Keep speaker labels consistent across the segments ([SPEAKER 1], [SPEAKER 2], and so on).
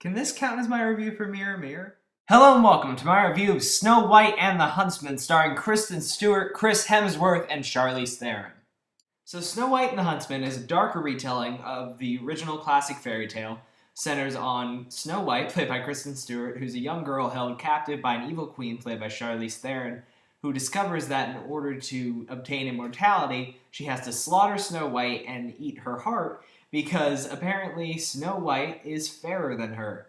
[SPEAKER 1] Can this count as my review for Mirror Mirror? Hello and welcome to my review of Snow White and the Huntsman, starring Kristen Stewart, Chris Hemsworth, and Charlize Theron. So Snow White and the Huntsman is a darker retelling of the original classic fairy tale, centers on Snow White, played by Kristen Stewart, who's a young girl held captive by an evil queen, played by Charlize Theron, who discovers that in order to obtain immortality, she has to slaughter Snow White and eat her heart, because apparently Snow White is fairer than her.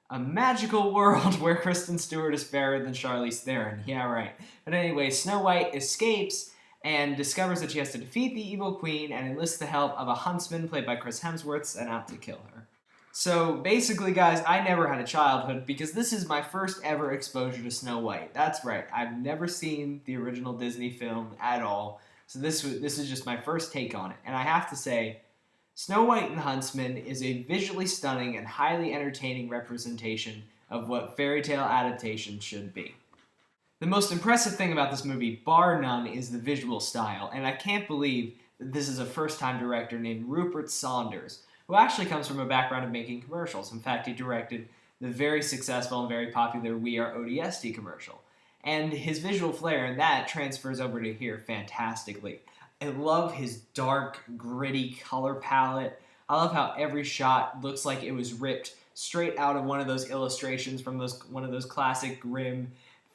[SPEAKER 1] A magical world where Kristen Stewart is fairer than Charlize Theron. Yeah, right. But anyway, Snow White escapes and discovers that she has to defeat the evil queen and enlists the help of a huntsman played by Chris Hemsworth sent out to kill her. So basically, guys, I never had a childhood because this is my first ever exposure to Snow White. That's right. I've never seen the original Disney film at all. So this is just my first take on it. And I have to say, Snow White and the Huntsman is a visually stunning and highly entertaining representation of what fairy tale adaptation should be. The most impressive thing about this movie, bar none, is the visual style, and I can't believe that this is a first-time director named Rupert Saunders, who actually comes from a background of making commercials. In fact, he directed the very successful and very popular We Are ODST commercial. And his visual flair in that transfers over to here fantastically. I love his dark, gritty color palette. I love how every shot looks like it was ripped straight out of one of those illustrations from one of those classic grim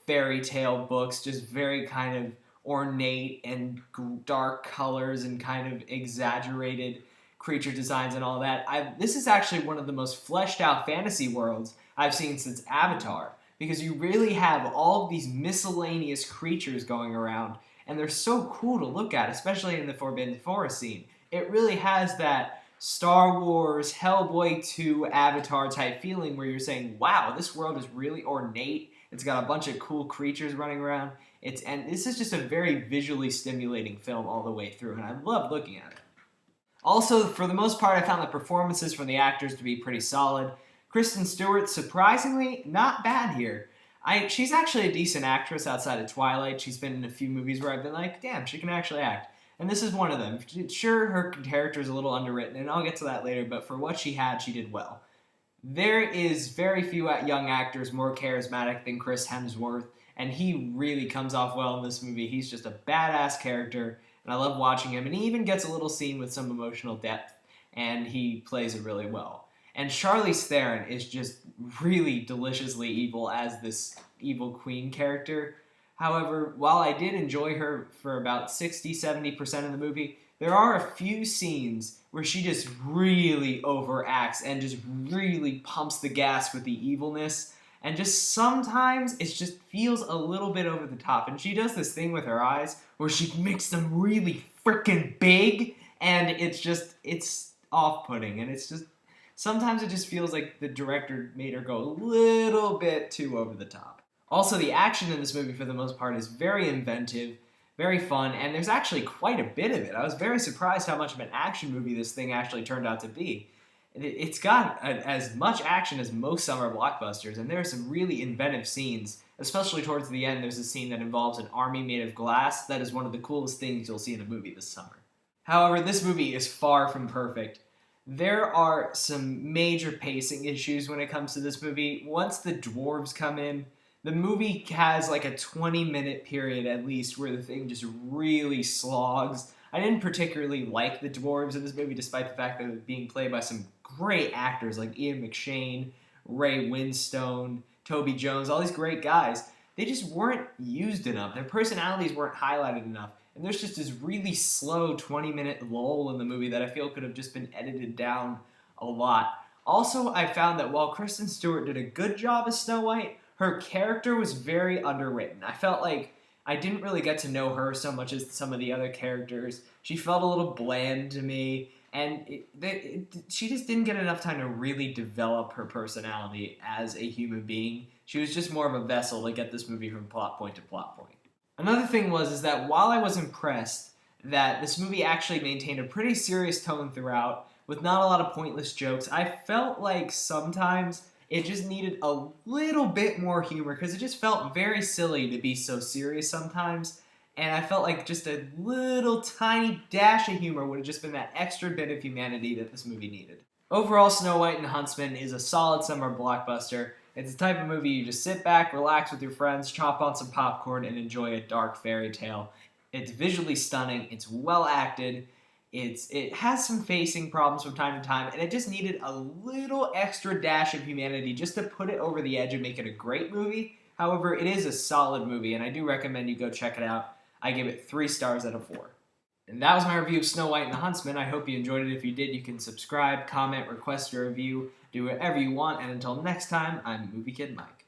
[SPEAKER 1] fairy tale books, just very kind of ornate and dark colors and kind of exaggerated creature designs and all that. This is actually one of the most fleshed out fantasy worlds I've seen since Avatar, because you really have all of these miscellaneous creatures going around, and they're so cool to look at, especially in the Forbidden Forest scene. It really has that Star Wars, Hellboy 2, Avatar type feeling where you're saying, wow, this world is really ornate. It's got a bunch of cool creatures running around. And this is just a very visually stimulating film all the way through, and I love looking at it. Also, for the most part, I found the performances from the actors to be pretty solid. Kristen Stewart, surprisingly, not bad here. She's actually a decent actress outside of Twilight. She's been in a few movies where I've been like, damn, she can actually act. And this is one of them. Sure, her character is a little underwritten, and I'll get to that later, but for what she had, she did well. There is very few young actors more charismatic than Chris Hemsworth, and he really comes off well in this movie. He's just a badass character, and I love watching him, and he even gets a little scene with some emotional depth, and he plays it really well. And Charlize Theron is just really deliciously evil as this evil queen character. However, while I did enjoy her for about 60-70% of the movie, there are a few scenes where she just really overacts and just really pumps the gas with the evilness. And just sometimes it just feels a little bit over the top. And she does this thing with her eyes where she makes them really freaking big, and it's off-putting. And it's just, sometimes it just feels like the director made her go a little bit too over the top. Also, the action in this movie, for the most part, is very inventive, very fun, and there's actually quite a bit of it. I was very surprised how much of an action movie this thing actually turned out to be. It's got as much action as most summer blockbusters, and there are some really inventive scenes, especially towards the end. There's a scene that involves an army made of glass. That is one of the coolest things you'll see in a movie this summer. However, this movie is far from perfect. There are some major pacing issues when it comes to this movie. Once the dwarves come in, the movie has like a 20-minute period at least where the thing just really slogs. I didn't particularly like the dwarves in this movie, despite the fact that it was being played by some great actors like Ian McShane, Ray Winstone, Toby Jones, all these great guys. They just weren't used enough. Their personalities weren't highlighted enough. And there's just this really slow 20-minute lull in the movie that I feel could have just been edited down a lot. Also, I found that while Kristen Stewart did a good job as Snow White, her character was very underwritten. I felt like I didn't really get to know her so much as some of the other characters. She felt a little bland to me, and she just didn't get enough time to really develop her personality as a human being. She was just more of a vessel to get this movie from plot point to plot point. Another thing is that while I was impressed that this movie actually maintained a pretty serious tone throughout, with not a lot of pointless jokes, I felt like sometimes it just needed a little bit more humor, because it just felt very silly to be so serious sometimes, and I felt like just a little tiny dash of humor would have just been that extra bit of humanity that this movie needed. Overall, Snow White and the Huntsman is a solid summer blockbuster. It's the type of movie you just sit back, relax with your friends, chop on some popcorn, and enjoy a dark fairy tale. It's visually stunning, it's well acted, it has some facing problems from time to time, and it just needed a little extra dash of humanity just to put it over the edge and make it a great movie. However, it is a solid movie, and I do recommend you go check it out. I give it 3 stars out of 4. And that was my review of Snow White and the Huntsman. I hope you enjoyed it. If you did, you can subscribe, comment, request a review, do whatever you want. And until next time, I'm Movie Kid Mike.